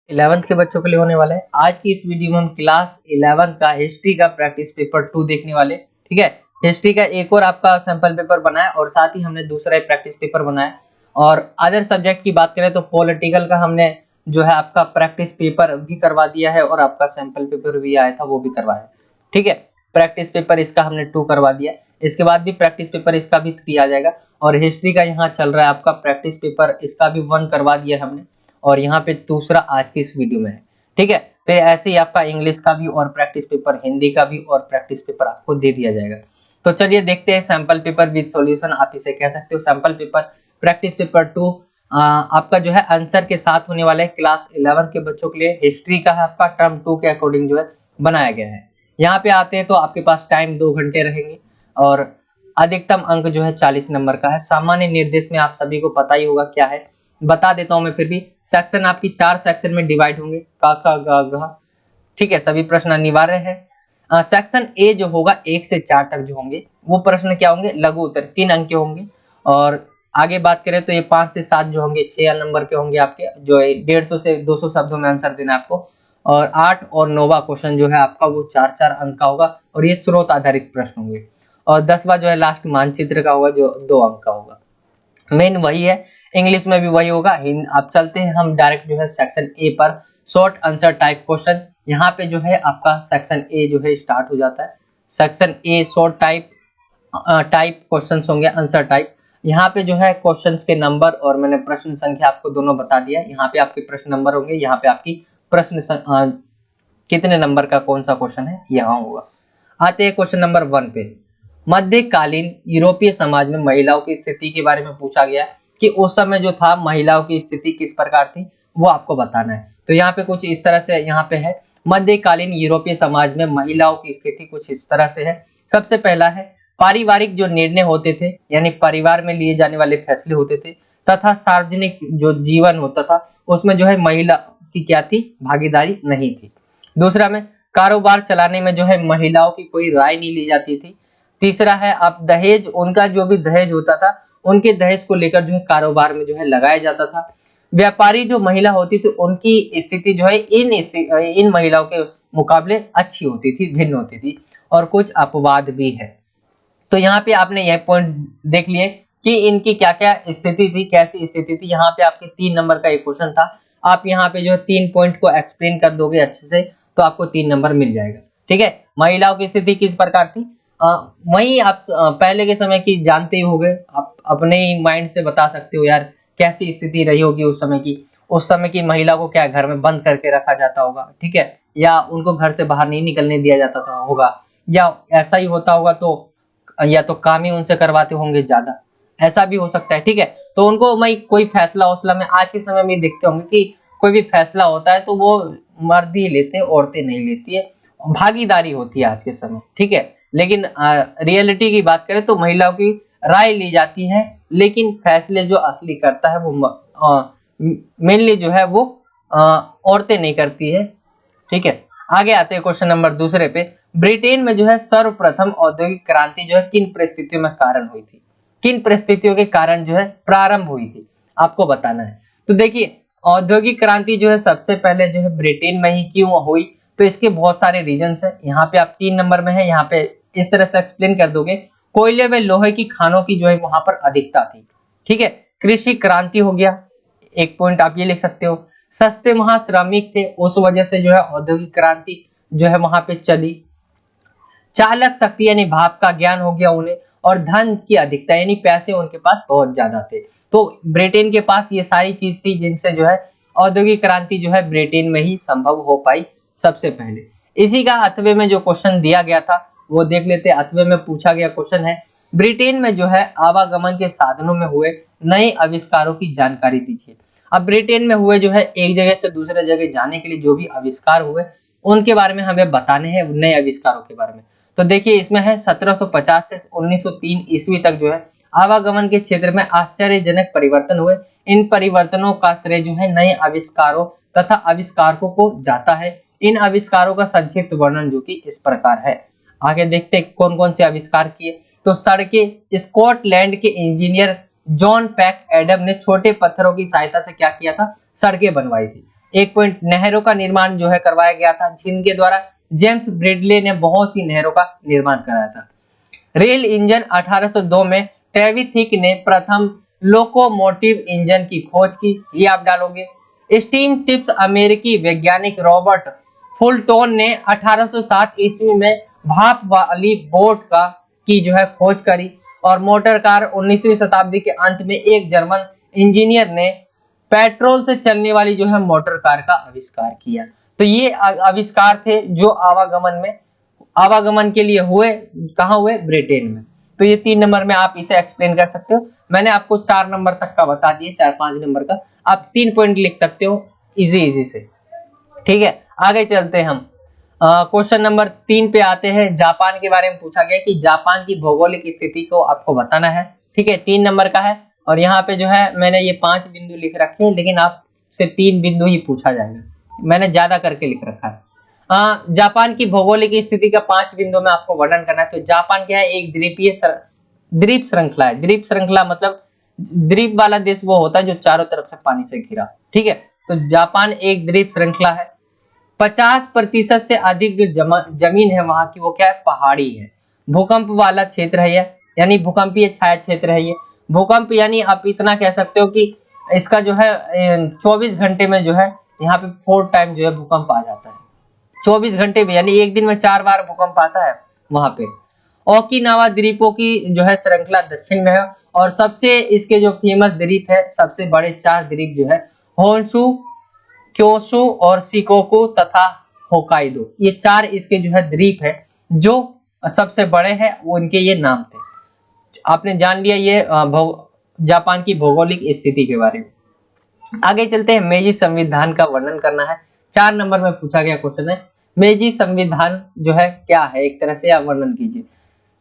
11th के बच्चों के लिए होने वाला है। आज की इस वीडियो में हम क्लास 11 का हिस्ट्री का प्रैक्टिस पेपर 2 देखने वाले। ठीक है, हिस्ट्री का एक और आपका सैंपल पेपर बनाया और साथ ही हमने दूसरा एक प्रैक्टिस पेपर बनाया। और अदर सब्जेक्ट की बात करें तो पॉलिटिकल का हमने जो है आपका प्रैक्टिस पेपर भी करवा दिया है और आपका सैंपल पेपर भी आया था वो भी करवाया। ठीक है, प्रैक्टिस पेपर इसका हमने 2 करवा दिया। इसके बाद भी प्रैक्टिस पेपर इसका भी 3 आ जाएगा। और हिस्ट्री का यहाँ चल रहा है आपका प्रैक्टिस पेपर, इसका भी 1 करवा दिया हमने और यहाँ पे दूसरा आज की इस वीडियो में है। ठीक है, फिर ऐसे ही आपका इंग्लिश का भी और प्रैक्टिस पेपर, हिंदी का भी और प्रैक्टिस पेपर आपको दे दिया जाएगा। तो चलिए देखते हैं सैंपल पेपर विद सॉल्यूशन, आप इसे कह सकते हो। सैंपल पेपर प्रैक्टिस पेपर 2 आपका जो है आंसर के साथ होने वाला है। क्लास 11 के बच्चों के लिए हिस्ट्री का है आपका टर्म 2 के अकॉर्डिंग जो है बनाया गया है। यहाँ पे आते हैं तो आपके पास टाइम 2 घंटे रहेंगे और अधिकतम अंक जो है 40 नंबर का है। सामान्य निर्देश में आप सभी को पता ही होगा क्या है, बता देता हूं मैं फिर भी। सेक्शन आपकी 4 सेक्शन में डिवाइड होंगे, का गा ग। ठीक है, सभी प्रश्न अनिवार्य है। सेक्शन ए जो होगा 1 से 4 तक जो होंगे वो प्रश्न क्या होंगे, लघु उत्तर 3 अंक के होंगे। और आगे बात करें तो ये 5 से 7 जो होंगे 6 नंबर के होंगे आपके, जो 150 से 200 शब्दों में आंसर देना है आपको। और 8 और 9वां क्वेश्चन जो है आपका वो 4-4 अंक का होगा और ये स्रोत आधारित प्रश्न होंगे। और 10वां जो है लास्ट मानचित्र का होगा जो 2 अंक का होगा। मेन वही है, इंग्लिश में भी वही होगा। अब चलते हैं हम डायरेक्ट जो है सेक्शन ए पर, शॉर्ट आंसर टाइप क्वेश्चन। यहाँ पे जो है आपका सेक्शन ए जो है स्टार्ट हो जाता है। Section A short type questions होंगे, आंसर टाइप। यहाँ पे जो है क्वेश्चंस के नंबर और मैंने प्रश्न संख्या आपको दोनों बता दिया। यहाँ पे आपके प्रश्न नंबर होंगे, यहाँ पे आपकी प्रश्न कितने नंबर का कौन सा क्वेश्चन है यहाँ होगा। आते हैं क्वेश्चन नंबर 1 पे। मध्यकालीन यूरोपीय समाज में महिलाओं की स्थिति के बारे में पूछा गया कि उस समय जो था महिलाओं की स्थिति किस प्रकार थी वो आपको बताना है। तो यहाँ पे कुछ इस तरह से यहाँ पे है, मध्यकालीन यूरोपीय समाज में महिलाओं की स्थिति कुछ इस तरह से है। सबसे पहला है पारिवारिक जो निर्णय होते थे, यानी परिवार में लिए जाने वाले फैसले होते थे, तथा सार्वजनिक जो जीवन होता था उसमें जो है महिला की क्या थी, भागीदारी नहीं थी। दूसरा में कारोबार चलाने में जो है महिलाओं की कोई राय नहीं ली जाती थी। तीसरा है आप दहेज, उनका जो भी दहेज होता था उनके दहेज को लेकर जो है कारोबार में जो है लगाया जाता था। व्यापारी जो महिला होती थी उनकी स्थिति जो है इन महिलाओं के मुकाबले अच्छी होती थी, भिन्न होती थी। और कुछ अपवाद भी है। तो यहाँ पे आपने यह पॉइंट देख लिए कि इनकी क्या क्या स्थिति थी, कैसी स्थिति थी। यहाँ पे आपके 3 नंबर का एक क्वेश्चन था, आप यहाँ पे जो है 3 पॉइंट को एक्सप्लेन कर दोगे अच्छे से तो आपको 3 नंबर मिल जाएगा। ठीक है, महिलाओं की स्थिति किस प्रकार थी, वहीं आप पहले के समय की जानते ही होंगे, आप अपने ही माइंड से बता सकते हो यार कैसी स्थिति रही होगी उस समय की। उस समय की महिला को क्या घर में बंद करके रखा जाता होगा, ठीक है, या उनको घर से बाहर नहीं निकलने दिया जाता था होगा, या ऐसा ही होता होगा तो या तो काम ही उनसे करवाते होंगे ज्यादा, ऐसा भी हो सकता है। ठीक है, तो उनको मैं कोई फैसला वैसला में आज के समय में देखते होंगे कि कोई भी फैसला होता है तो वो मर्द ही लेते हैं, औरतें नहीं लेती है, भागीदारी होती है आज के समय। ठीक है, लेकिन रियलिटी की बात करें तो महिलाओं की राय ली जाती है, लेकिन फैसले जो असली करता है वो मेनली जो है वो औरतें नहीं करती है। ठीक है, आगे आते हैं क्वेश्चन नंबर दूसरे पे। ब्रिटेन में जो है सर्वप्रथम औद्योगिक क्रांति जो है किन परिस्थितियों में कारण हुई थी, किन परिस्थितियों के कारण जो है प्रारंभ हुई थी, आपको बताना है। तो देखिए औद्योगिक क्रांति जो है सबसे पहले जो है ब्रिटेन में ही क्यों हुई, तो इसके बहुत सारे रीजंस है। यहाँ पे आप 3 नंबर में है, यहाँ पे इस तरह से एक्सप्लेन कर दोगे, कोयले व लोहे की खानों की जो है वहां पर अधिकता थी। ठीक है, कृषि क्रांति हो गया, एक पॉइंट आप ये लिख सकते हो। सस्ते वहां श्रमिक थे, उस वजह से जो है औद्योगिक क्रांति जो है वहां पे चली। चालक शक्ति यानी भाप का ज्ञान हो गया उन्हें, और धन की अधिकता यानी पैसे उनके पास बहुत ज्यादा थे। तो ब्रिटेन के पास ये सारी चीज थी जिनसे जो है औद्योगिक क्रांति जो है ब्रिटेन में ही संभव हो पाई सबसे पहले। इसी का 8वें में जो क्वेश्चन दिया गया था वो देख लेते हैं। 8वें में पूछा गया क्वेश्चन है, ब्रिटेन में जो है आवागमन के साधनों में हुए नए आविष्कारों की जानकारी दीजिए। अब ब्रिटेन में हुए जो है एक जगह से दूसरे जगह जाने के लिए जो भी आविष्कार हुए उनके बारे में हमें बताने हैं, नए आविष्कारों के बारे में। तो देखिए इसमें है 1750 से 1903 ईस्वी तक जो है आवागमन के क्षेत्र में आश्चर्यजनक परिवर्तन हुए। इन परिवर्तनों का श्रेय जो है नए आविष्कारों तथा आविष्कारकों को जाता है। इन आविष्कारों का संक्षिप्त वर्णन जो कि इस प्रकार है। आगे देखते हैं कौन कौन से आविष्कार किए। तो सड़कें, स्कॉटलैंड के इंजीनियर जॉन पैक एडम ने छोटे पत्थरों की सहायता से क्या किया था, सड़कें बनवाई थी। 1 पॉइंट नहरों का निर्माण जो है करवाया गया था, जिनके द्वारा जेम्स ब्रिडले ने बहुत सी नहरों का निर्माण कराया था। रेल इंजन 1802 में ट्रेविस थिक ने प्रथम लोकोमोटिव इंजन की खोज की, ये आप डालोगे। स्टीम शिप्स अमेरिकी वैज्ञानिक रॉबर्ट फुलटोन ने 1807 ईस्वी में भाप वाली बोट का की जो है खोज करी, और मोटर कार 19वीं शताब्दी के अंत में एक जर्मन इंजीनियर ने पेट्रोल से चलने वाली जो है मोटर कार का आविष्कार किया। तो ये आविष्कार थे जो आवागमन के लिए हुए, कहाँ हुए? ब्रिटेन में। तो ये 3 नंबर में आप इसे एक्सप्लेन कर सकते हो। मैंने आपको 4 नंबर तक का बता दिया, 4-5 नंबर का आप 3 पॉइंट लिख सकते हो इजी से। ठीक है, आगे चलते हैं हम। क्वेश्चन नंबर 3 पे आते हैं। जापान के बारे में पूछा गया कि जापान की भौगोलिक स्थिति को आपको बताना है। ठीक है, 3 नंबर का है, और यहाँ पे जो है मैंने ये 5 बिंदु लिख रखे हैं, लेकिन आपसे 3 बिंदु ही पूछा जाएगा, मैंने ज्यादा करके लिख रखा है। जापान की भौगोलिक स्थिति का 5 बिंदु में आपको वर्णन करना है। तो जापान क्या है? एक द्वीप श्रृंखला है। द्वीप श्रृंखला मतलब द्वीप वाला देश वो होता है जो चारों तरफ से पानी से घिरा। ठीक है, तो जापान एक द्वीप श्रृंखला है। 50% से अधिक जो जमीन है वहां की, वो क्या है? पहाड़ी है। भूकंप वाला क्षेत्र है ये, यानी भूकंपीय छाया क्षेत्र है ये। भूकंप यानी आप इतना कह सकते हो कि इसका जो है 24 घंटे में जो है यहाँ पे 4 टाइम जो है भूकंप आ जाता है। 24 घंटे में, यानी एक दिन में 4 बार भूकंप आता है वहां पे। ओकिनावा द्वीपों की जो है श्रृंखला दक्षिण में है, और सबसे इसके जो फेमस द्वीप है, सबसे बड़े 4 द्वीप जो है होन्शु, क्योशु और शिकोकु तथा होकाइडो, ये 4 इसके जो है द्वीप है जो सबसे बड़े हैं, वो इनके ये नाम थे। आपने जान लिया ये जापान की भौगोलिक स्थिति के बारे में। आगे चलते हैं। मेजी संविधान का वर्णन करना है, 4 नंबर में पूछा गया क्वेश्चन है। मेजी संविधान जो है क्या है, एक तरह से आप वर्णन कीजिए।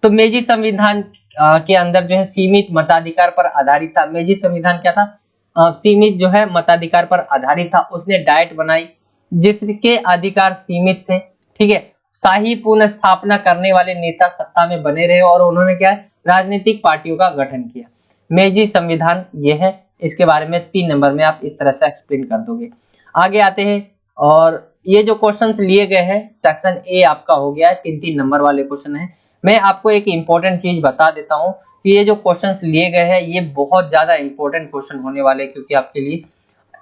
तो मेजी संविधान के अंदर जो है सीमित मताधिकार पर आधारित था। मेजी संविधान क्या था? सीमित जो है मताधिकार पर आधारित था। उसने डाइट बनाई जिसके अधिकार सीमित थे। ठीक है, शाही पुनर्स्थापना करने वाले नेता सत्ता में बने रहे, और उन्होंने क्या है? राजनीतिक पार्टियों का गठन किया। मेजी संविधान ये है, इसके बारे में 3 नंबर में आप इस तरह से एक्सप्लेन कर दोगे। आगे आते हैं, और ये जो क्वेश्चंस लिए गए हैं सेक्शन ए आपका हो गया है, 3-3 नंबर वाले क्वेश्चन है। मैं आपको एक इंपॉर्टेंट चीज बता देता हूँ कि ये जो क्वेश्चंस लिए गए हैं ये बहुत ज्यादा इंपॉर्टेंट क्वेश्चन होने वाले हैं, क्योंकि आपके लिए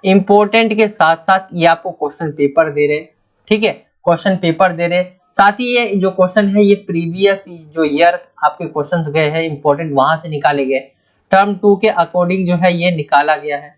इंपॉर्टेंट के साथ साथ ये आपको क्वेश्चन पेपर दे रहे। ठीक है, क्वेश्चन पेपर दे रहे, साथ ही ये जो क्वेश्चन है ये प्रीवियस जो ईयर आपके क्वेश्चंस गए हैं इंपॉर्टेंट, वहां से निकाले गए। टर्म 2 के अकॉर्डिंग जो है ये निकाला गया है,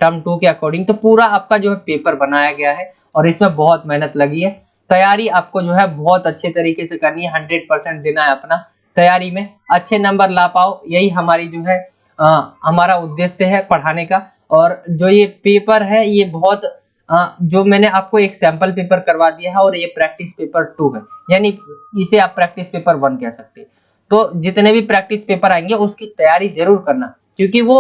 टर्म 2 के अकॉर्डिंग। तो पूरा आपका जो है पेपर बनाया गया है, और इसमें बहुत मेहनत लगी है। तैयारी आपको जो है बहुत अच्छे तरीके से करनी है, 100% देना है अपना तैयारी में, अच्छे नंबर ला पाओ, यही हमारी जो है हमारा उद्देश्य है पढ़ाने का। और जो ये पेपर है ये बहुत जो मैंने आपको एक सैंपल पेपर करवा दिया है, और ये प्रैक्टिस पेपर 2 है, यानी इसे आप प्रैक्टिस पेपर 1 कह सकते हैं। तो जितने भी प्रैक्टिस पेपर आएंगे उसकी तैयारी जरूर करना, क्योंकि वो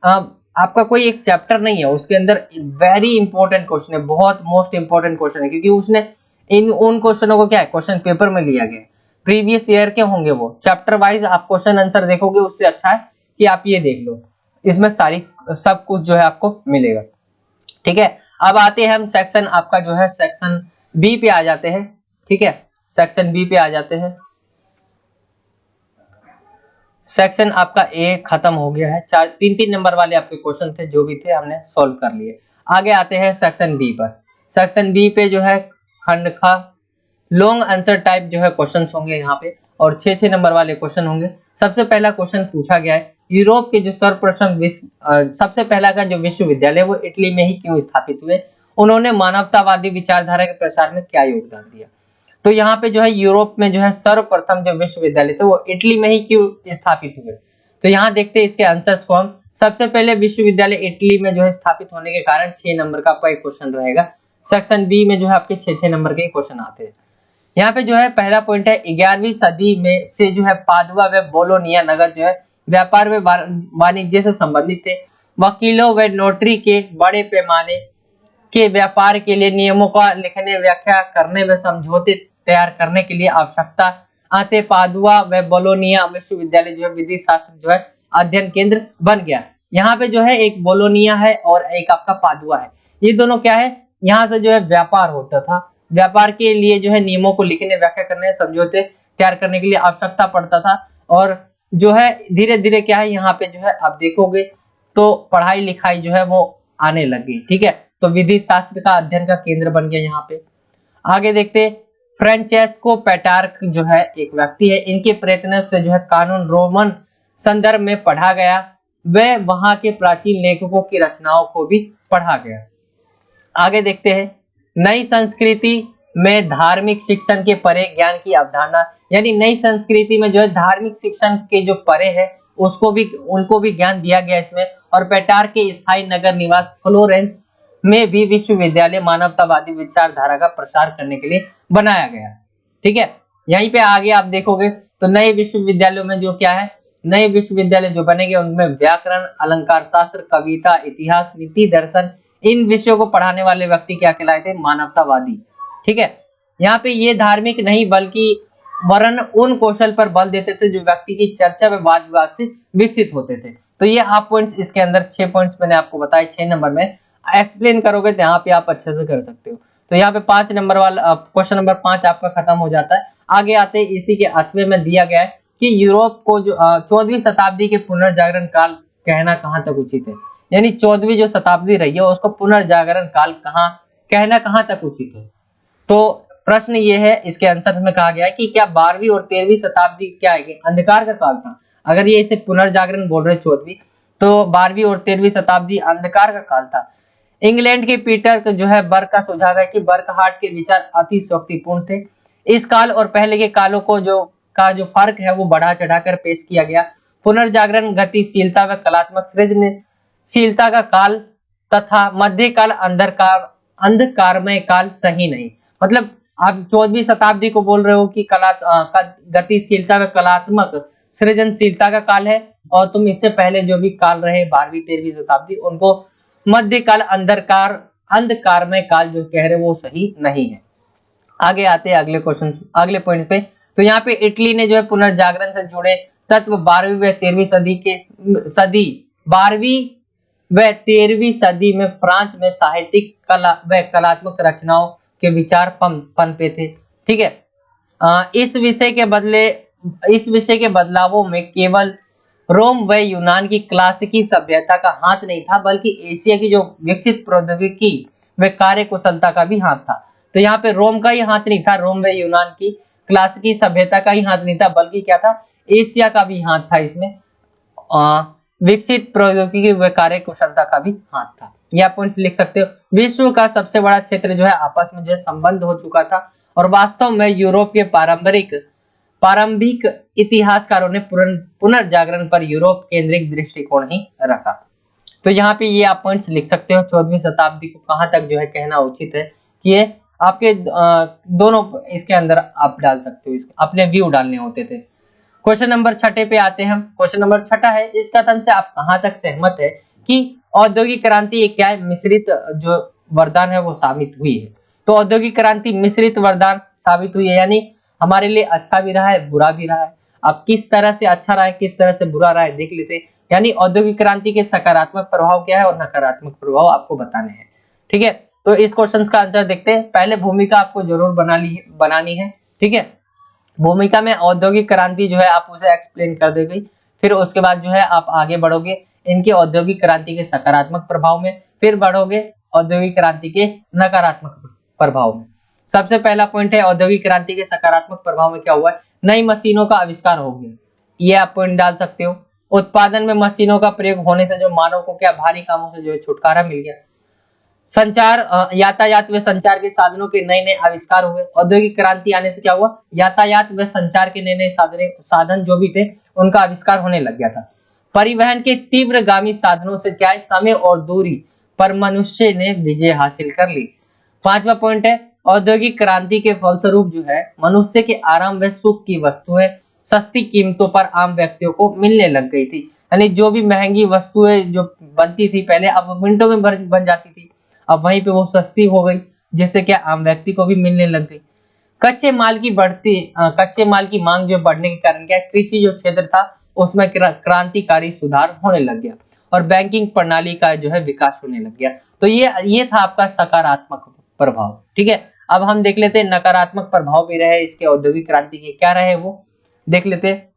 आपका कोई एक चैप्टर नहीं है, उसके अंदर वेरी इंपॉर्टेंट क्वेश्चन है, बहुत मोस्ट इंपॉर्टेंट क्वेश्चन है, क्योंकि उसने उन क्वेश्चनों को क्या है क्वेश्चन पेपर में लिया गया। प्रीवियस ईयर के होंगे वो, चैप्टर वाइज आप क्वेश्चन आंसर देखोगे, उससे अच्छा है कि आप ये देख लो, इसमें सब कुछ जो है आपको मिलेगा। ठीक है, अब आते हैं हम सेक्शन आपका जो है सेक्शन बी पे आ जाते हैं। ठीक है, सेक्शन बी पे आ जाते हैं। सेक्शन आपका ए खत्म हो गया है, 3-3 नंबर वाले आपके क्वेश्चन थे, जो भी थे हमने सॉल्व कर लिए। आगे आते हैं सेक्शन बी पर। सेक्शन बी पे जो है खंड खा लॉन्ग आंसर टाइप जो है क्वेश्चंस होंगे यहाँ पे, और 6-6 नंबर वाले क्वेश्चन होंगे। सबसे पहला क्वेश्चन पूछा गया है, यूरोप के जो सर्वप्रथम सबसे पहला का जो विश्वविद्यालय वो इटली में ही क्यों स्थापित हुए? उन्होंने मानवतावादी विचारधारा के प्रसार में क्या योगदान दिया? तो यहाँ पे जो है यूरोप में जो है सर्वप्रथम जो विश्वविद्यालय थे वो इटली में ही क्यों स्थापित हुए? तो यहाँ देखते हैं इसके आंसर्स को हम। सबसे पहले विश्वविद्यालय इटली में जो है स्थापित होने के कारण 6 नंबर का आपका एक क्वेश्चन रहेगा। सेक्शन बी में जो है आपके 6-6 नंबर के क्वेश्चन आते हैं। यहाँ पे जो है पहला पॉइंट है 11वीं सदी में से जो है पादुआ व बोलोनिया नगर जो है व्यापार व वाणिज्य से संबंधित थे। वकीलों व नोटरी के बड़े पैमाने के व्यापार के लिए नियमों का लिखने, व्याख्या करने व समझौते तैयार करने के लिए आवश्यकता आते पादुआ व बोलोनिया विश्वविद्यालय जो है विधि शास्त्र जो है अध्ययन केंद्र बन गया। यहाँ पे जो है एक बोलोनिया है और एक आपका पादुआ है, ये दोनों क्या है यहाँ से जो है व्यापार होता था। व्यापार के लिए जो है नियमों को लिखने, व्याख्या करने, समझौते तैयार करने के लिए आवश्यकता पड़ता था। और जो है धीरे धीरे क्या है यहाँ पे जो है आप देखोगे तो पढ़ाई लिखाई जो है वो आने लगी। ठीक है, तो विधि शास्त्र का अध्ययन का केंद्र बन गया यहाँ पे। आगे देखते, फ्रांचेस्को पेट्रार्क जो है एक व्यक्ति है, इनके प्रयत्न से जो है कानून रोमन संदर्भ में पढ़ा गया। वह वहां के प्राचीन लेखकों की रचनाओं को भी पढ़ा गया। आगे देखते हैं, नई संस्कृति में धार्मिक शिक्षण के परे ज्ञान की अवधारणा, यानी नई संस्कृति में जो है धार्मिक शिक्षण के जो परे है उनको भी ज्ञान दिया गया इसमें। और पेट्रार्क के स्थायी नगर निवास फ्लोरेंस में भी विश्वविद्यालय मानवतावादी विचारधारा का प्रसार करने के लिए बनाया गया। ठीक है, यहीं पे आगे आप देखोगे तो नए विश्वविद्यालयों में जो क्या है, नए विश्वविद्यालय जो बनेंगे उनमें व्याकरण, अलंकार शास्त्र, कविता, इतिहास, नीति, दर्शन, इन विषयों को पढ़ाने वाले व्यक्ति क्या कहलाए थे, मानवतावादी। ठीक है, यहाँ पे ये धार्मिक नहीं बल्कि वरन उन कौशल पर बल देते थे जो व्यक्ति की चर्चा व वाद विवाद से विकसित होते थे। तो ये आप पॉइंट्स इसके अंदर 6 पॉइंट्स मैंने आपको बताए, 6 नंबर में एक्सप्लेन करोगे तो यहाँ पे आप अच्छे से कर सकते हो। तो यहाँ पे 5 नंबर वाला क्वेश्चन नंबर 5 आपका खत्म हो जाता है। आगे आते इसी के 8वें में दिया गया है कि यूरोप को जो 14वीं शताब्दी के पुनर्जागरण काल कहना कहाँ तक उचित है, यानी 14वीं जो शताब्दी रही है उसको पुनर्जागरण काल कहना कहाँ तक उचित है। तो प्रश्न ये है, इसके आंसर में कहा गया है कि क्या 12वीं और 13वीं शताब्दी क्या है, अंधकार का काल था। अगर ये इसे पुनर्जागरण बोल रहे 14वीं, तो 12वीं और 13वीं शताब्दी अंधकार का काल था। इंग्लैंड के पीटर जो है बर्क का सुझाव है कि बर्कहार्ट के विचार अतिशयोक्तिपूर्ण थे। इस काल और पहले के कालों को जो फर्क है वो बढ़ा चढ़ाकर पेश किया गया। पुनर्जागरण गतिशीलता व कलात्मक सृजनशीलता का काल तथा मध्यकाल अंधकारमय काल सही नहीं। मतलब आप 14वीं शताब्दी को बोल रहे हो कि गतिशीलता व कलात्मक सृजनशीलता का काल है, और तुम इससे पहले जो भी काल रहे 12वीं 13वीं शताब्दी उनको मध्यकाल अंधकारमय काल जो कह रहे वो सही नहीं है। आगे आते हैं अगले क्वेश्चन, अगले पॉइंट पे। तो यहाँ पे इटली ने जो है पुनर्जागरण से जुड़े तत्व 12वीं व 13वीं सदी में फ्रांस में साहित्यिक कला व कलात्मक रचनाओं के विचार पनपे थे। ठीक है, इस विषय के बदलावों में केवल रोम व यूनान की क्लासिकी सभ्यता का हाथ नहीं था, बल्कि एशिया की जो विकसित प्रौद्योगिकी व कार्य कुशलता का भी हाथ था। तो यहाँ पे रोम का ही हाथ नहीं था, रोम व यूनान की क्लासिकी सभ्यता का ही हाथ नहीं था, बल्कि क्या था, एशिया का भी हाथ था इसमें। विकसित प्रौद्योगिकी व कार्य कुशलता का भी हाथ था। यह पॉइंट्स लिख सकते हो। विश्व का सबसे बड़ा क्षेत्र जो है आपस में जो है संबंध हो चुका था, और वास्तव में यूरोप के प्रारंभिक इतिहासकारों ने पुनर्जागरण पर यूरोप केंद्रित दृष्टिकोण ही रखा। तो यहाँ पे ये आप पॉइंट्स लिख सकते हो, 14वीं शताब्दी को कहाँ तक जो है कहना उचित है, कि ये आपके दोनों इसके अंदर आप डाल सकते हो, अपने व्यू डालने होते थे। क्वेश्चन नंबर 6 पे आते हैं हम। क्वेश्चन नंबर 6 है, इस कथन से आप कहाँ तक सहमत है कि औद्योगिक क्रांति एक क्या है, मिश्रित जो वरदान है वो साबित हुई है। तो औद्योगिक क्रांति मिश्रित वरदान साबित हुई है, यानी हमारे लिए अच्छा भी रहा है बुरा भी रहा है। अब किस तरह से अच्छा रहा है किस तरह से बुरा रहा है देख लेते हैं। यानी औद्योगिक क्रांति के सकारात्मक प्रभाव क्या है और नकारात्मक प्रभाव आपको बताने हैं। ठीक है, तो इस क्वेश्चन का आंसर देखते हैं। पहले भूमिका आपको जरूर बनानी है। ठीक है, भूमिका में औद्योगिक क्रांति जो है आप उसे एक्सप्लेन कर देंगे, फिर उसके बाद जो है आप आगे बढ़ोगे इनके औद्योगिक क्रांति के सकारात्मक प्रभाव में, फिर बढ़ोगे औद्योगिक क्रांति के नकारात्मक प्रभाव में। सबसे पहला पॉइंट है औद्योगिक क्रांति के सकारात्मक प्रभाव में क्या हुआ है, नई मशीनों का आविष्कार हो गया। ये आप पॉइंट डाल सकते हो। उत्पादन में मशीनों का प्रयोग होने से जो मानव को क्या भारी कामों से जो है छुटकारा मिल गया। संचार यातायात व संचार के साधनों के नए नए आविष्कार हुए। औद्योगिक क्रांति आने से क्या हुआ, यातायात व संचार के नए नए साधन जो भी थे उनका आविष्कार होने लग गया था। परिवहन के तीव्रगामी साधनों से क्या है, समय और दूरी पर मनुष्य ने विजय हासिल कर ली। 5वां पॉइंट है औद्योगिक क्रांति के फलस्वरूप जो है मनुष्य के आराम व सुख की वस्तुएं सस्ती कीमतों पर आम व्यक्तियों को मिलने लग गई थी। यानी जो भी महंगी वस्तुएं जो बनती थी पहले, अब मिनटों में बन जाती थी, अब वहीं पे वो सस्ती हो गई, जिससे क्या आम व्यक्ति को भी मिलने लग गई। कच्चे माल की मांग जो बढ़ने के कारण क्या, कृषि जो क्षेत्र था उसमें क्रांतिकारी सुधार होने लग गया। और बैंकिंग प्रणाली का जो है विकास होने लग गया। तो ये था आपका सकारात्मक प्रभाव। ठीक है, अब हम देख लेते हैं नकारात्मक प्रभाव भी रहे इसके औद्योगिक क्रांति के, क्या रहे वो देख लेते हैं।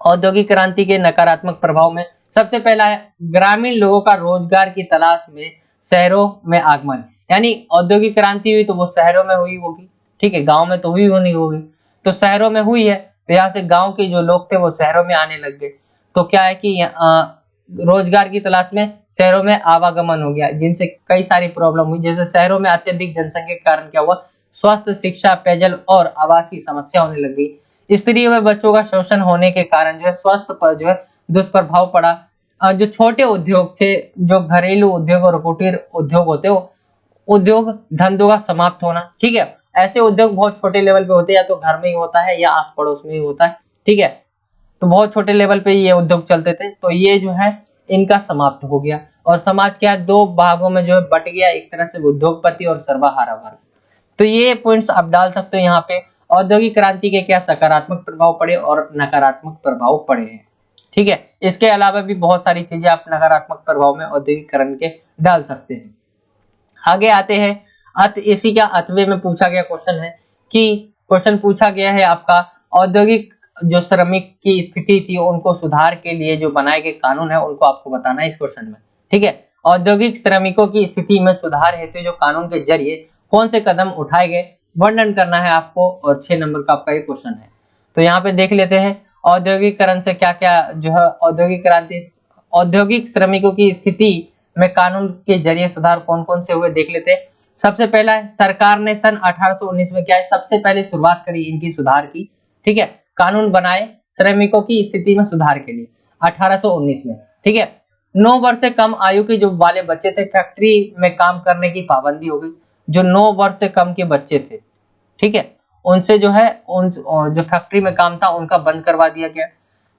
औद्योगिक क्रांति के नकारात्मक प्रभाव में सबसे पहला है ग्रामीण लोगों का रोजगार की तलाश में शहरों में आगमन। यानी औद्योगिक क्रांति हुई तो वो शहरों में हुई होगी, ठीक है, गांव में तो हुई नहीं होगी, तो शहरों में हुई है, तो यहाँ से गांव के जो लोग थे वो शहरों में आने लग गए। तो क्या है कि रोजगार की तलाश में शहरों में आवागमन हो गया, जिनसे कई सारी प्रॉब्लम हुई। जैसे शहरों में अत्यधिक जनसंख्या के कारण क्या हुआ, स्वास्थ्य, शिक्षा, पेयजल और आवास की समस्या होने लग गई। स्त्रियों में बच्चों का शोषण होने के कारण जो है स्वास्थ्य पर जो है दुष्प्रभाव पड़ा। जो छोटे उद्योग थे, जो घरेलू उद्योग और कुटीर उद्योग होते हो, उद्योग धंधों का समाप्त होना। ठीक है, ऐसे उद्योग बहुत छोटे लेवल पे होते हैं, या तो घर में ही होता है या आस पड़ोस में ही होता है। ठीक है, तो बहुत छोटे लेवल पे ये उद्योग चलते थे, तो ये जो है इनका समाप्त हो गया और समाज क्या है दो भागों में जो है बट गया, एक तरह से उद्योगपति और सर्वहारा वर्ग। तो ये पॉइंट्स आप डाल सकते हो यहाँ पे। औद्योगिक क्रांति के क्या सकारात्मक प्रभाव पड़े और नकारात्मक प्रभाव पड़े हैं। ठीक है, इसके अलावा भी बहुत सारी चीजें आप नकारात्मक प्रभाव में औद्योगिकरण के डाल सकते हैं। आगे आते हैं इसी का अथवे में पूछा गया क्वेश्चन है कि क्वेश्चन पूछा गया है आपका औद्योगिक जो श्रमिक की स्थिति थी उनको सुधार के लिए जो बनाए गए कानून है उनको आपको बताना है इस क्वेश्चन में। ठीक है, औद्योगिक श्रमिकों की स्थिति में सुधार हेतु जो कानून के जरिए कौन से कदम उठाए गए वर्णन करना है आपको, और 6 नंबर का आपका ये क्वेश्चन है। तो यहाँ पे देख लेते हैं औद्योगिकरण से क्या क्या जो है औद्योगिक क्रांति, औद्योगिक श्रमिकों की स्थिति में कानून के जरिए सुधार कौन कौन से हुए देख लेते हैं। सबसे पहला है सरकार ने सन 1819 में क्या है सबसे पहले शुरुआत करी इनकी सुधार की। ठीक है, कानून बनाए श्रमिकों की स्थिति में सुधार के लिए 1819 में। ठीक है, 9 वर्ष से कम आयु के जो वाले बच्चे थे फैक्ट्री में काम करने की पाबंदी हो गई। जो 9 वर्ष से कम के बच्चे थे, ठीक है, उनसे जो है उन जो फैक्ट्री में काम था उनका बंद करवा दिया गया।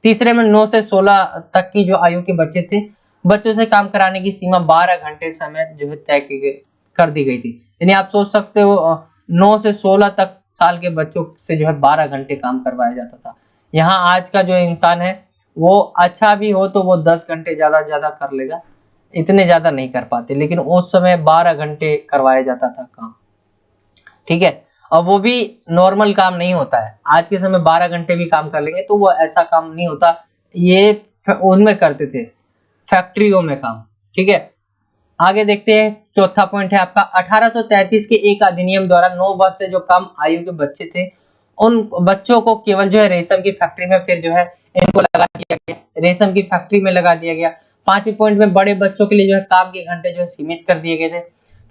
तीसरे में 9 से 16 तक की जो आयु के बच्चे थे, बच्चों से काम कराने की सीमा 12 घंटे समय जो है तय कर दी गई थी। यानी आप सोच सकते हो 9 से 16 तक साल के बच्चों से जो है 12 घंटे काम करवाया जाता था। यहाँ आज का जो इंसान है वो अच्छा भी हो तो वो 10 घंटे ज्यादा कर लेगा, इतने ज्यादा नहीं कर पाते, लेकिन उस समय 12 घंटे करवाया जाता था काम। ठीक है, और वो भी नॉर्मल काम नहीं होता है। आज के समय 12 घंटे भी काम कर लेंगे तो वो ऐसा काम नहीं होता, ये उनमें करते थे फैक्ट्रियों में काम। ठीक है, आगे देखते हैं। चौथा पॉइंट है आपका 1833 के एक अधिनियम द्वारा 9 वर्ष से जो कम आयु के बच्चे थे उन बच्चों को केवल जो है रेशम की फैक्ट्री में फिर जो है इनको लगा दिया गया, रेशम की फैक्ट्री में लगा दिया गया। 5वें पॉइंट में बड़े बच्चों के लिए जो है काम के घंटे जो है सीमित कर दिए गए थे।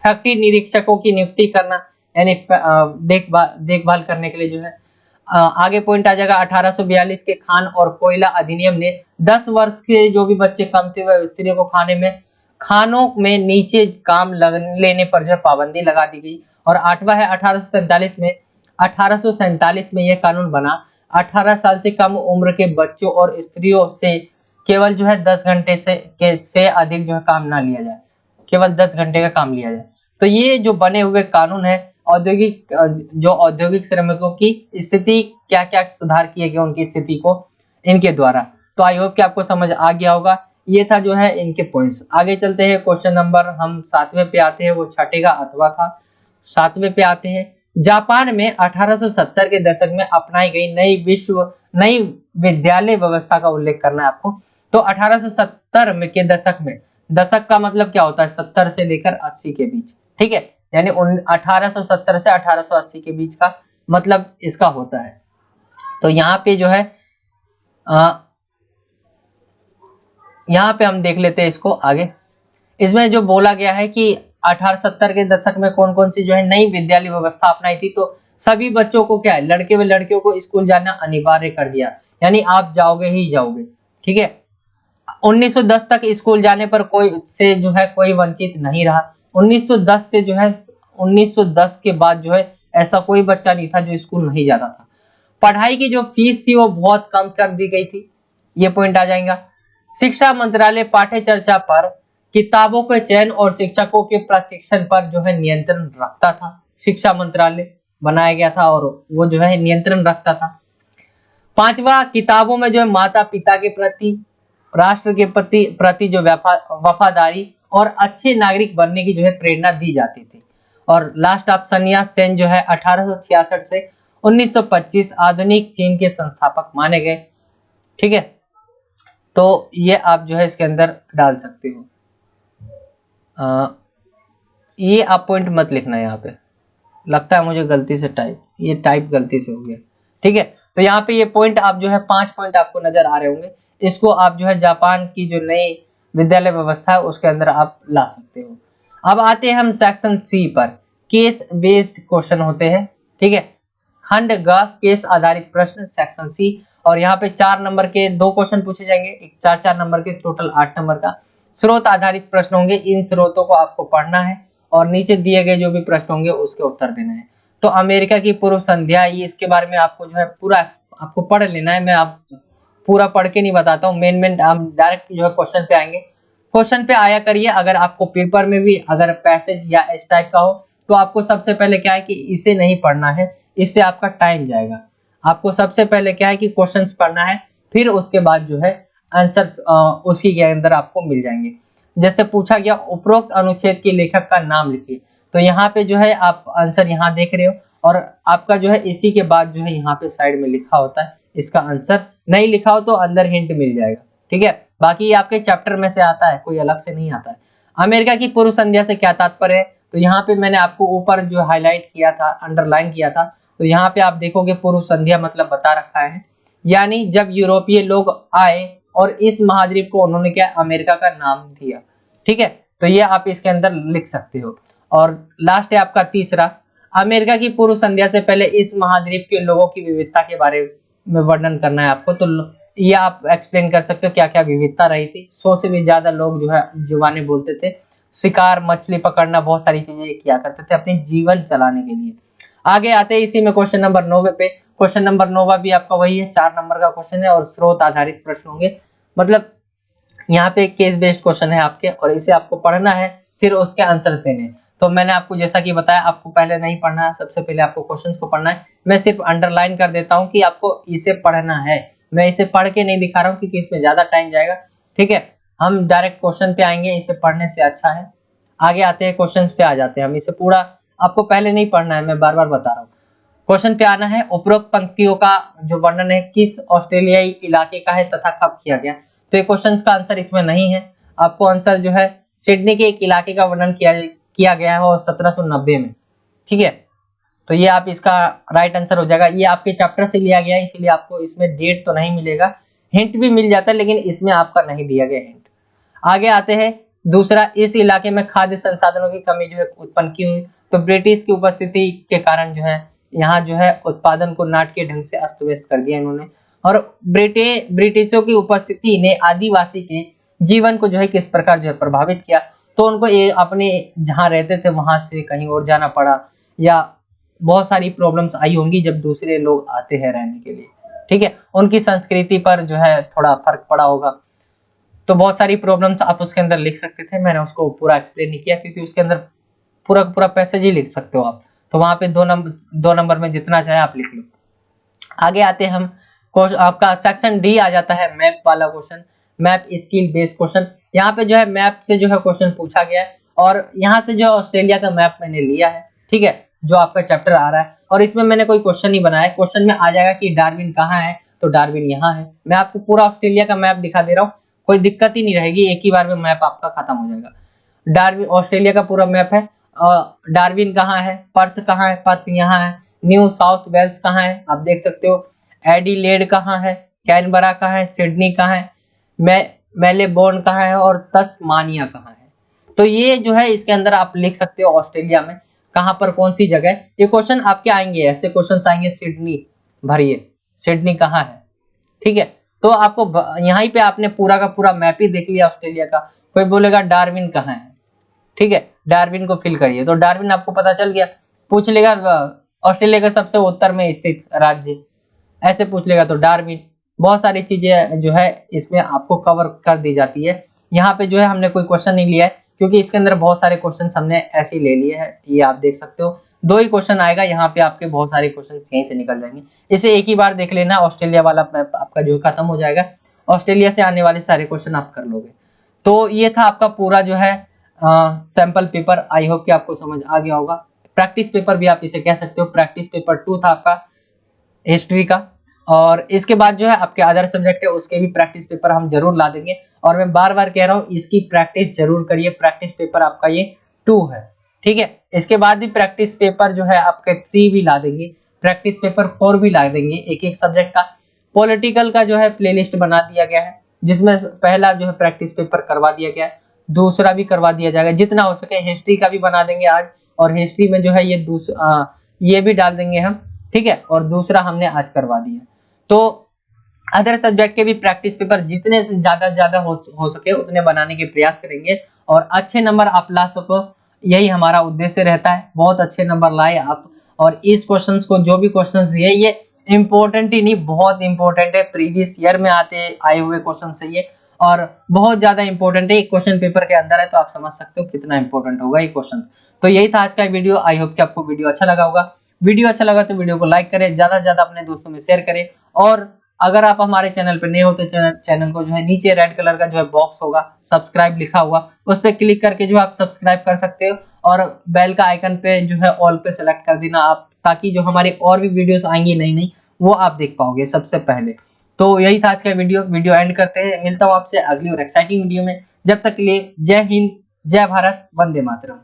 फैक्ट्री निरीक्षकों की नियुक्ति करना, यानी देखभाल करने के लिए जो है। आगे पॉइंट आ जाएगा 1842 के खान और कोयला अधिनियम ने 10 वर्ष के जो भी बच्चे कम थे वह स्त्रियों को खानों में नीचे काम लेने पर जो है पाबंदी लगा दी गई। और 8वां है 1847 में यह कानून बना 18 साल से कम उम्र के बच्चों और स्त्रियों से केवल जो है 10 घंटे से अधिक जो है काम ना लिया जाए, केवल 10 घंटे का काम लिया जाए। तो ये जो बने हुए कानून है औद्योगिक श्रमिकों की स्थिति क्या क्या सुधार किए गए उनकी स्थिति को इनके द्वारा। तो आई होप कि आपको समझ आ गया होगा। ये था जो है इनके पॉइंट्स। आगे चलते हैं क्वेश्चन नंबर हम 7वें पे आते हैं, वो छठे का अथवा था। 7वें पे आते हैं। जापान में 1870 के दशक में अपनाई गई नई विद्यालय व्यवस्था का उल्लेख करना है आपको। तो 1870 में के दशक में, दशक का मतलब क्या होता है 70 से लेकर 80 के बीच। ठीक है, यानी 1870 से 1880 के बीच का मतलब इसका होता है। तो यहाँ पे जो है यहाँ पे हम देख लेते हैं इसको आगे। इसमें जो बोला गया है कि 1870 के दशक में कौन कौन सी जो है नई विद्यालय व्यवस्था अपनाई थी। तो सभी बच्चों को क्या है, लड़के व लड़कियों को स्कूल जाना अनिवार्य कर दिया, यानी आप जाओगे ही जाओगे। ठीक है, 1910 तक स्कूल जाने पर कोई वंचित नहीं रहा। 1910 से जो है 1910 के बाद जो है ऐसा कोई बच्चा नहीं था जो स्कूल नहीं जाता था। पढ़ाई की जो फीस थी वो बहुत कम कर दी गई थी, ये पॉइंट आ जाएगा। शिक्षा मंत्रालय पाठ्य चर्चा पर, किताबों के चयन और शिक्षकों के प्रशिक्षण पर जो है नियंत्रण रखता था। शिक्षा मंत्रालय बनाया गया था और वो जो है नियंत्रण रखता था। 5वां, किताबों में जो है माता पिता के प्रति राष्ट्र के प्रति जो वफादारी और अच्छे नागरिक बनने की जो है प्रेरणा दी जाती थी। और लास्ट ऑप्शन या सेन जो है 1866 से 1925 आधुनिक चीन के संस्थापक माने गए। ठीक है, तो ये आप जो है इसके अंदर डाल सकते हो। ये आप पॉइंट मत लिखना यहाँ पे, लगता है मुझे गलती से टाइप गलती से हो गया। ठीक है, तो यहाँ पे ये पॉइंट आप जो है 5 पॉइंट आपको नजर आ रहे होंगे, इसको आप जो है जापान की जो नई विद्यालय व्यवस्था है उसके अंदर आप ला सकते हो। अब आते हैं हम सेक्शन सी पर, केस बेस्ड क्वेश्चन होते हैं। ठीक है, खंड ग केस आधारित प्रश्न सेक्शन सी, और यहाँ पे 4 नंबर के 2 क्वेश्चन पूछे जाएंगे, 4-4 नंबर के, टोटल 8 नंबर का। स्रोत आधारित प्रश्न होंगे, इन स्रोतों को आपको पढ़ना है और नीचे दिए गए जो भी प्रश्न होंगे उसके उत्तर देना है। तो अमेरिका की पूर्व संध्या, ये इसके बारे में आपको जो है पूरा आपको पढ़ लेना है, मैं आप पूरा पढ़ के नहीं बताता हूँ, मेन हम डायरेक्ट जो है क्वेश्चन पे आएंगे। क्वेश्चन पे आया करिए, अगर आपको पेपर में भी अगर पैसेज या इस टाइप का हो तो आपको सबसे पहले क्या है कि इसे नहीं पढ़ना है, इससे आपका टाइम जाएगा। आपको सबसे पहले क्या है कि क्वेश्चंस पढ़ना है, फिर उसके बाद जो है आंसर उसी के अंदर आपको मिल जाएंगे। जैसे पूछा गया उपरोक्त अनुच्छेद के लेखक का नाम लिखिए, तो यहाँ पे जो है आप आंसर यहाँ देख रहे हो, और आपका जो है इसी के बाद जो है यहाँ पे साइड में लिखा होता है इसका आंसर, नहीं लिखा हो तो अंदर हिंट मिल जाएगा। ठीक है, बाकी ये आपके चैप्टर में से आता है, कोई अलग से नहीं आता है। अमेरिका की पूर्व संध्या से क्या तात्पर्य है, तो यहाँ पे मैंने आपको ऊपर जो हाईलाइट किया था, अंडरलाइन किया था, तो यहाँ पे आप देखोगे पूर्व संध्या मतलब बता रखा है, यानी जब यूरोपीय लोग आए और इस महाद्वीप को उन्होंने क्या अमेरिका का नाम दिया। ठीक है, तो ये आप इसके अंदर लिख सकते हो। और लास्ट है आपका तीसरा, अमेरिका की पूर्व संध्या से पहले इस महाद्वीप के लोगों की विविधता के बारे में वर्णन करना है आपको, तो ये आप एक्सप्लेन कर सकते हो क्या क्या विविधता रही थी। 100 से भी ज्यादा लोग जो है जुबानें बोलते थे, शिकार मछली पकड़ना बहुत सारी चीजें किया करते थे अपने जीवन चलाने के लिए। आगे आते हैं इसी में क्वेश्चन नंबर 9 पे। क्वेश्चन नंबर 9 भी आपका वही है, 4 नंबर का क्वेश्चन है और स्रोत आधारित प्रश्न होंगे, मतलब यहाँ पे केस बेस्ड क्वेश्चन है आपके, और इसे आपको पढ़ना है फिर उसके आंसर देने। तो मैंने आपको जैसा कि बताया, आपको पहले नहीं पढ़ना है, सबसे पहले आपको क्वेश्चंस को पढ़ना है। मैं सिर्फ अंडरलाइन कर देता हूँ कि आपको इसे पढ़ना है, मैं इसे पढ़ के नहीं दिखा रहा हूँ क्योंकि इसमें ज्यादा टाइम जाएगा। ठीक है, हम डायरेक्ट क्वेश्चन पे आएंगे, इसे पढ़ने से अच्छा है। आगे आते हैं क्वेश्चन पे आ जाते हैं हम, इसे पूरा आपको पहले नहीं पढ़ना है, मैं बार बार बता रहा हूँ। क्वेश्चन पे आना है, उपरोक्त पंक्तियों का जो वर्णन है किस ऑस्ट्रेलियाई इलाके का है तथा कब किया गया। तो ये क्वेश्चन का आंसर इसमें नहीं है, आपको आंसर जो है सिडनी के एक इलाके का वर्णन किया गया है और 1790 में। ठीक है, तो ये आप इसका राइट आंसर हो जाएगा। ये आपके चैप्टर से लिया गया है, इसलिए आपको इसमें डेट तो नहीं मिलेगा, हिंट भी मिल जाता है लेकिन इसमें आपका नहीं दिया गया हिंट। आगे आते हैं दूसरा, इस इलाके में खाद्य संसाधनों की कमी जो है उत्पन्न क्यों हुई। तो ब्रिटिश की उपस्थिति के कारण जो है यहाँ जो है उत्पादन को नाटकीय ढंग से अस्त व्यस्त कर दिया इन्होंने, और ब्रिटिशों की उपस्थिति ने आदिवासी के जीवन को जो है किस प्रकार जो है प्रभावित किया। तो उनको अपने जहाँ रहते थे वहां से कहीं और जाना पड़ा, या बहुत सारी प्रॉब्लम्स आई होंगी जब दूसरे लोग आते हैं रहने के लिए। ठीक है, उनकी संस्कृति पर जो है थोड़ा फर्क पड़ा होगा, तो बहुत सारी प्रॉब्लम्स आप उसके अंदर लिख सकते थे। मैंने उसको पूरा एक्सप्लेन नहीं किया क्योंकि उसके अंदर पूरा पैसेज ही लिख सकते हो आप, तो वहां पे 2 नंबर में जितना चाहे आप लिख लो। आगे आते हैं हम, आपका सेक्शन डी आ जाता है, मैप वाला question, map skill based question. यहाँ पे जो है मैप से जो है क्वेश्चन पूछा गया है, और यहाँ से जो ऑस्ट्रेलिया का मैप मैंने लिया है। ठीक है, जो आपका चैप्टर आ रहा है, और इसमें मैंने कोई क्वेश्चन नहीं बनाया। क्वेश्चन में आ जाएगा कि डार्विन कहाँ है, तो डार्विन यहाँ है। मैं आपको पूरा ऑस्ट्रेलिया का मैप दिखा दे रहा हूँ, कोई दिक्कत ही नहीं रहेगी, एक ही बार में मैप आपका खत्म हो जाएगा। डार्विन ऑस्ट्रेलिया का पूरा मैप है। डार्विन कहाँ है, पर्थ कहाँ है, पर्थ यहाँ है। न्यू साउथ वेल्स कहाँ है, आप देख सकते हो। एडिलेड कहाँ है, कैनबरा कहाँ है, सिडनी कहाँ है, मेलबोर्न कहाँ है, और तस्मानिया कहाँ है। तो ये जो है इसके अंदर आप लिख सकते हो ऑस्ट्रेलिया में कहाँ पर कौन सी जगह। ये क्वेश्चन आपके आएंगे, ऐसे क्वेश्चन आएंगे, सिडनी भरिए, सिडनी कहाँ है। ठीक है, तो आपको यहीं पे आपने पूरा का पूरा मैप ही देख लिया ऑस्ट्रेलिया का। कोई बोलेगा डार्विन कहाँ है, ठीक है, डार्विन को फिल करिए, तो डार्विन आपको पता चल गया। पूछ लेगा ऑस्ट्रेलिया के सबसे उत्तर में स्थित राज्य, ऐसे पूछ लेगा तो डार्विन। बहुत सारी चीजें जो है इसमें आपको कवर कर दी जाती है। यहाँ पे जो है हमने कोई क्वेश्चन नहीं लिया है क्योंकि इसके अंदर बहुत सारे क्वेश्चन हमने ऐसे ही ले लिए हैं। ये आप देख सकते हो, 2 ही क्वेश्चन आएगा यहाँ पे, आपके बहुत सारे क्वेश्चन यहीं से निकल जाएंगे। इसे एक ही बार देख लेना, ऑस्ट्रेलिया वाला मैप आपका जो खत्म हो जाएगा। ऑस्ट्रेलिया से आने वाले सारे क्वेश्चन आप कर लोगे। तो ये था आपका पूरा जो है सैंपल पेपर। आई होप कि आपको समझ आ गया होगा। प्रैक्टिस पेपर भी आप इसे कह सकते हो। प्रैक्टिस पेपर 2 था आपका हिस्ट्री का। और इसके बाद जो है आपके अदर सब्जेक्ट है उसके भी प्रैक्टिस पेपर हम जरूर ला देंगे। और मैं बार बार कह रहा हूँ इसकी प्रैक्टिस जरूर करिए। प्रैक्टिस पेपर आपका ये 2 है, ठीक है। इसके बाद भी प्रैक्टिस पेपर जो है आपके 3 भी ला देंगे, प्रैक्टिस पेपर 4 भी ला देंगे एक एक सब्जेक्ट का। पॉलिटिकल का जो है प्लेलिस्ट बना दिया गया है, जिसमें पहला जो है प्रैक्टिस पेपर करवा दिया गया है, दूसरा भी करवा दिया जाएगा जितना हो सके। हिस्ट्री का भी बना देंगे आज, और हिस्ट्री में जो है ये भी डाल देंगे हम, ठीक है। और दूसरा हमने आज करवा दिया। तो अदर सब्जेक्ट के भी प्रैक्टिस पेपर जितने से ज्यादा हो सके उतने बनाने के प्रयास करेंगे, और अच्छे नंबर आप ला सको, यही हमारा उद्देश्य रहता है। बहुत अच्छे नंबर लाए आप। और इस क्वेश्चंस को, जो भी क्वेश्चंस दिए, ये इंपॉर्टेंट ही नहीं, बहुत इंपॉर्टेंट है। प्रीवियस ईयर में आए हुए क्वेश्चन है ये, और बहुत ज्यादा इंपॉर्टेंट है। एक क्वेश्चन पेपर के अंदर है, तो आप समझ सकते हो कितना इंपॉर्टेंट होगा ये क्वेश्चन। तो यही था आज का वीडियो। आई होप कि आपको वीडियो अच्छा लगा होगा। वीडियो अच्छा लगा तो वीडियो को लाइक करें, ज्यादा से ज्यादा अपने दोस्तों में शेयर करें। और अगर आप हमारे चैनल पर नए हो तो चैनल को जो है नीचे रेड कलर का जो है बॉक्स होगा सब्सक्राइब लिखा हुआ, उस पर क्लिक करके जो आप सब्सक्राइब कर सकते हो। और बेल का आइकन पे जो है ऑल पे सेलेक्ट कर देना आप, ताकि जो हमारी और भी वीडियोस आएंगी नई नई, वो आप देख पाओगे सबसे पहले। तो यही था आज का वीडियो एंड करते हैं। मिलता हूँ आपसे अगली और एक्साइटिंग वीडियो में। जब तक के लिए जय हिंद, जय भारत, वंदे मातरम।